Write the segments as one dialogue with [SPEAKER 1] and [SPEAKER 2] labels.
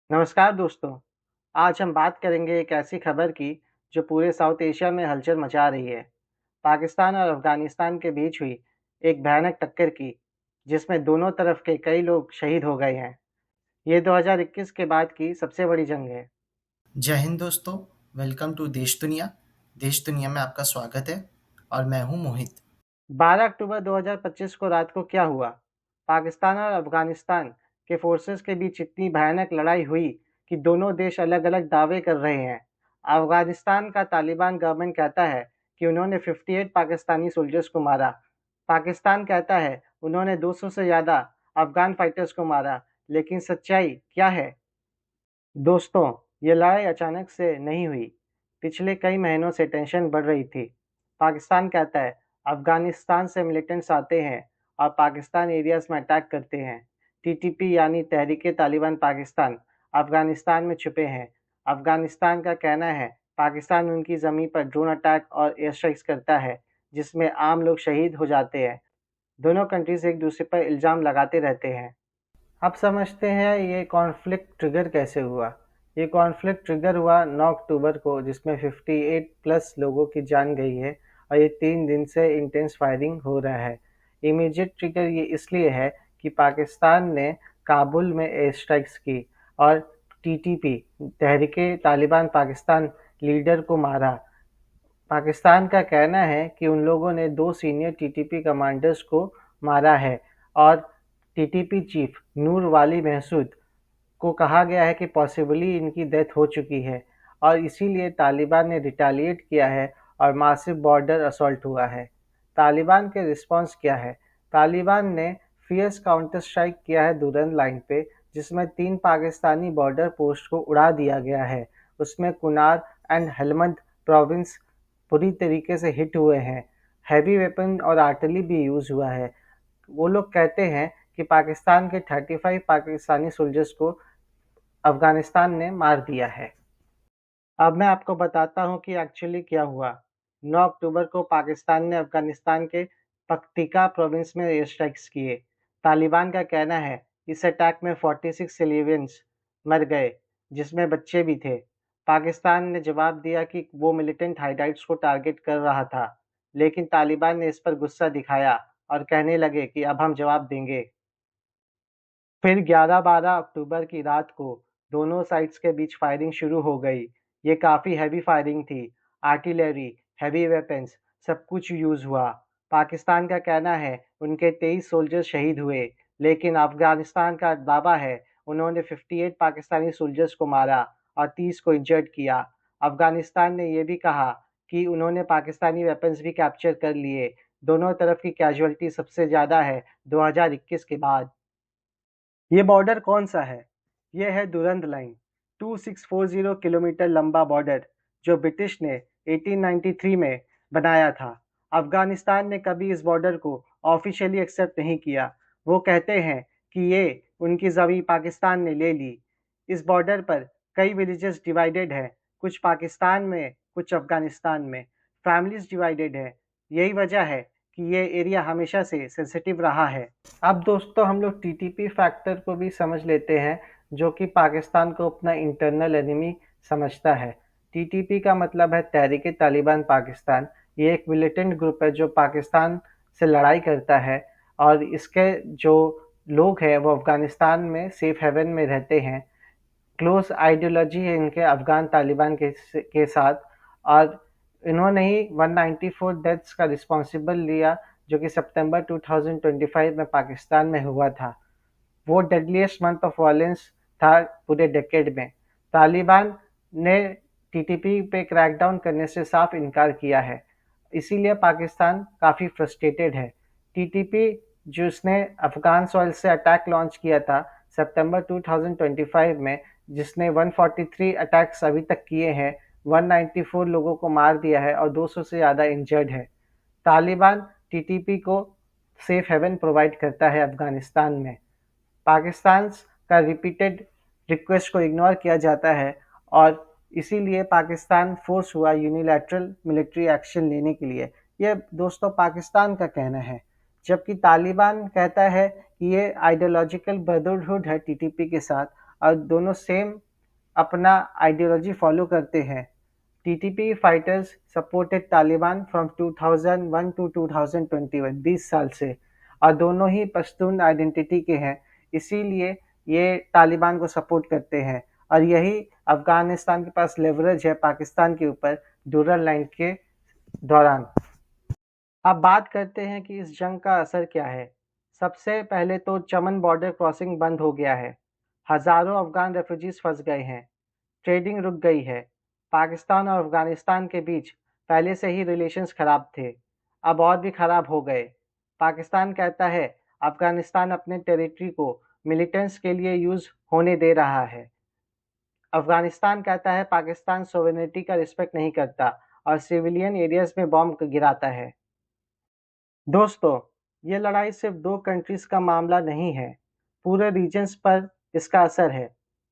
[SPEAKER 1] नमस्कार दोस्तों। आज हम बात करेंगे एक ऐसी खबर की जो पूरे साउथ एशिया में हलचल मचा रही है। पाकिस्तान और अफगानिस्तान के बीच हुई एक भयानक टक्कर की, जिसमें दोनों तरफ के कई लोग शहीद हो गए हैं। ये 2021 के बाद की सबसे बड़ी जंग है।
[SPEAKER 2] जय हिंद दोस्तों। वेलकम टू देश दुनिया। देश दुनिया में आपका स्वागत है और मैं हूं मोहित।
[SPEAKER 1] 12 अक्टूबर 2025 को रात को क्या हुआ? पाकिस्तान और अफगानिस्तान के फोर्सेस के बीच इतनी भयानक लड़ाई हुई कि दोनों देश अलग-अलग दावे कर रहे हैं। अफगानिस्तान का तालिबान गवर्नमेंट कहता है कि उन्होंने 58 पाकिस्तानी सोल्जर्स को मारा। पाकिस्तान कहता है उन्होंने 200 से ज़्यादा अफगान फाइटर्स को मारा, लेकिन सच्चाई क्या है? दोस्तों, ये लड़ाई अचानक से नहीं हुई। पिछले कई महीनों से टेंशन बढ़ रही थी। पाकिस्तान कहता है अफगानिस्तान से मिलिटेंट्स आते हैं और पाकिस्तान एरियाज में अटैक करते हैं। टीटीपी यानी तहरीक-ए-तालिबान पाकिस्तान अफगानिस्तान में छुपे हैं। अफगानिस्तान का कहना है पाकिस्तान उनकी ज़मीन पर ड्रोन अटैक और एयर स्ट्राइक्स करता है, जिसमें आम लोग शहीद हो जाते हैं। दोनों कंट्रीज एक दूसरे पर इल्ज़ाम लगाते रहते हैं। अब समझते हैं ये कॉन्फ्लिक्ट ट्रिगर कैसे हुआ। ये कॉन्फ्लिक्ट ट्रिगर हुआ 9 अक्टूबर को, जिसमें 58 प्लस लोगों की जान गई है और ये 3 दिन से इंटेंस फायरिंग हो रहा है। इमीडिएट ट्रिगर ये इसलिए है कि पाकिस्तान ने काबुल में एयर स्ट्राइक्स की और टीटीपी तहरीके तालिबान पाकिस्तान लीडर को मारा। पाकिस्तान का कहना है कि उन लोगों ने 2 सीनियर टीटीपी कमांडर्स को मारा है और टीटीपी चीफ नूर वाली महसूद को कहा गया है कि पॉसिबली इनकी डेथ हो चुकी है और इसीलिए तालिबान ने रिटेलिएट किया है और मासिव बॉर्डर असॉल्ट हुआ है। तालिबान के रिस्पॉन्स क्या है? तालिबान ने फियर्स काउंटर स्ट्राइक किया है दुरंद लाइन पे, जिसमें 3 पाकिस्तानी बॉर्डर पोस्ट को उड़ा दिया गया है। उसमें कुनार एंड हेलमंद प्रोविंस पूरी तरीके से हिट हुए हैं। हैवी वेपन और आर्टिलरी भी यूज़ हुआ है। वो लोग कहते हैं कि पाकिस्तान के 35 पाकिस्तानी सोल्जर्स को अफगानिस्तान ने मार दिया है। अब मैं आपको बताता हूँ कि एक्चुअली क्या हुआ। 9 अक्टूबर को पाकिस्तान ने अफगानिस्तान के पक्तिका प्रोविंस में एयर स्ट्राइक्स किए। तालिबान का कहना है इस अटैक में 46 सिविलियंस मर गए, जिसमें बच्चे भी थे। पाकिस्तान ने जवाब दिया कि वो मिलिटेंट हाइडाइट्स को टारगेट कर रहा था, लेकिन तालिबान ने इस पर गुस्सा दिखाया और कहने लगे कि अब हम जवाब देंगे। फिर 11-12 अक्टूबर की रात को दोनों साइड्स के बीच फायरिंग शुरू हो गई। ये काफ़ी हैवी फायरिंग थी। आर्टिलरी, हैवी वेपन्स सब कुछ यूज़ हुआ। पाकिस्तान का कहना है उनके 23 सोल्जर्स शहीद हुए, लेकिन अफगानिस्तान का दावा है उन्होंने 58 पाकिस्तानी सोल्जर्स को मारा और 30 को इंजर्ड किया। अफगानिस्तान ने ये भी कहा कि उन्होंने पाकिस्तानी वेपन्स भी कैप्चर कर लिए। दोनों तरफ की कैजुअल्टी सबसे ज़्यादा है 2021 के बाद। ये बॉर्डर कौन सा है? ये है दुरंद लाइन, 2640 किलोमीटर लंबा बॉर्डर जो ब्रिटिश ने 1893 में बनाया था। अफगानिस्तान ने कभी इस बॉर्डर को ऑफिशियली एक्सेप्ट नहीं किया। वो कहते हैं कि ये उनकी ज़मीं पाकिस्तान ने ले ली। इस बॉर्डर पर कई विलेजेस डिवाइडेड हैं, कुछ पाकिस्तान में, कुछ अफगानिस्तान में। फैमिलीज डिवाइडेड है। यही वजह है कि ये एरिया हमेशा से सेंसिटिव रहा है। अब दोस्तों हम लोग टीटीपी फैक्टर को भी समझ लेते हैं, जो कि पाकिस्तान को अपना इंटरनल एनिमी समझता है। टीटीपी का मतलब है तहरीक-ए-तालिबान पाकिस्तान। ये एक मिलिटेंट ग्रुप है जो पाकिस्तान से लड़ाई करता है और इसके जो लोग हैं वो अफगानिस्तान में सेफ हेवन में रहते हैं। क्लोज आइडियोलॉजी है इनके अफगान तालिबान के साथ और इन्होंने ही 194 डेथ्स का रिस्पॉन्सिबल लिया, जो कि सितंबर 2025 में पाकिस्तान में हुआ था। वो डेडलीस्ट मंथ ऑफ वायलेंस था पूरे डेकेड में। तालिबान ने टीटीपी पे क्रैकडाउन करने से साफ इनकार किया है, इसीलिए पाकिस्तान काफ़ी फ्रस्ट्रेटेड है। टीटीपी जिसने अफगान सॉइल से अटैक लॉन्च किया था सितंबर 2025 में, जिसने 143 अटैक्स अभी तक किए हैं, 194 लोगों को मार दिया है और 200 से ज़्यादा इंजर्ड है। तालिबान टीटीपी को सेफ हेवन प्रोवाइड करता है अफगानिस्तान में। पाकिस्तान का रिपीटेड रिक्वेस्ट को इग्नोर किया जाता है और इसीलिए पाकिस्तान फोर्स हुआ यूनिलैटरल मिलिट्री एक्शन लेने के लिए। ये दोस्तों पाकिस्तान का कहना है, जबकि तालिबान कहता है कि ये आइडियोलॉजिकल ब्रदरहुड है टीटीपी के साथ और दोनों सेम अपना आइडियोलॉजी फॉलो करते हैं। TTP fighters supported Taliban from 2001 to 2021, 20 साल से, और दोनों ही पश्तून आइडेंटिटी के हैं, इसीलिए ये तालिबान को सपोर्ट करते हैं। और यही अफगानिस्तान के पास लेवरेज है पाकिस्तान के ऊपर डूरल लाइन के दौरान। अब बात करते हैं कि इस जंग का असर क्या है। सबसे पहले तो चमन बॉर्डर क्रॉसिंग बंद हो गया है, हजारों अफगान रेफ्यूजीज फंस गए हैं, ट्रेडिंग रुक गई है। पाकिस्तान और अफगानिस्तान के बीच पहले से ही रिलेशंस खराब थे, अब और भी खराब हो गए। पाकिस्तान कहता है अफगानिस्तान अपने टेरिटरी को मिलिटेंट्स के लिए यूज होने दे रहा है। अफगानिस्तान कहता है पाकिस्तान सोवेनिटी का रिस्पेक्ट नहीं करता और सिविलियन एरियाज में बॉम्ब गिराता है। दोस्तों, ये लड़ाई सिर्फ दो कंट्रीज का मामला नहीं है, पूरे रीजन्स पर इसका असर है।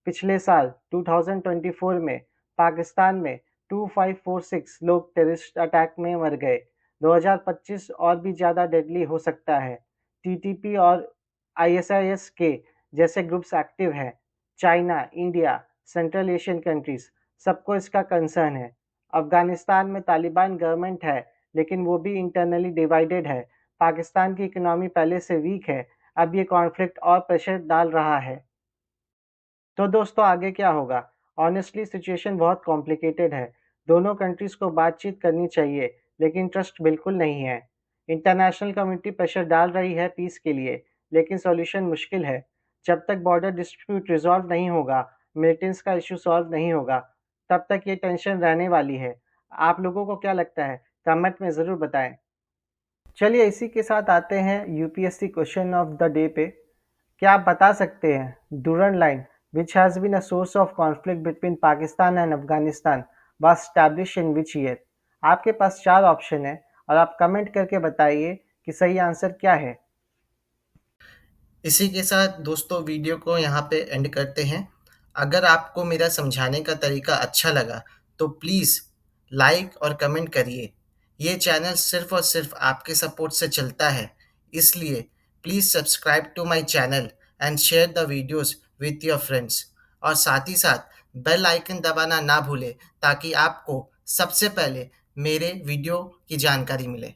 [SPEAKER 1] पिछले साल 2024 में पाकिस्तान में 2546 लोग टेररिस्ट अटैक में मर गए। 2025 और भी ज़्यादा डेडली हो सकता है। टीटीपी और आईएसआईएस के जैसे ग्रुप्स एक्टिव हैं। China, India, central Asian countries, सबको इसका कंसर्न है। अफगानिस्तान में तालिबान गवर्नमेंट है, लेकिन वो भी इंटरनली डिवाइडेड है। पाकिस्तान की इकोनॉमी पहले से वीक है, अब ये कॉन्फ्लिक्ट और प्रेशर डाल रहा है। तो दोस्तों, आगे क्या होगा? ऑनेस्टली सिचुएशन बहुत कॉम्प्लिकेटेड है। दोनों कंट्रीज को बातचीत करनी चाहिए, लेकिन ट्रस्ट बिल्कुल नहीं है। इंटरनेशनल कम्युनिटी प्रेशर डाल रही है पीस के लिए, लेकिन सॉल्यूशन मुश्किल है। जब तक बॉर्डर डिस्प्यूट रिजॉल्व नहीं होगा, मिलिटेंट्स का इशू सॉल्व नहीं होगा, तब तक ये टेंशन रहने वाली है। आप लोगों को क्या लगता है? कमेंट में ज़रूर बताएं। चलिए इसी के साथ आते हैं UPSC question of the day पे। क्या आप बता सकते हैं Durand line which has been a source of conflict between Pakistan and Afghanistan was established in which year? आपके पास चार ऑप्शन है और आप कमेंट करके बताइए कि सही आंसर क्या है।
[SPEAKER 2] इसी के साथ दोस्तों वीडियो को यहाँ पे एंड करते हैं। अगर आपको मेरा समझाने का तरीका अच्छा लगा तो प्लीज़ लाइक और कमेंट करिए। ये चैनल सिर्फ़ और सिर्फ़ आपके सपोर्ट से चलता है, इसलिए please subscribe to my channel and share the videos with your friends, और साथ ही साथ बेल आइकन दबाना ना भूलें ताकि आपको सबसे पहले मेरे वीडियो की जानकारी मिले।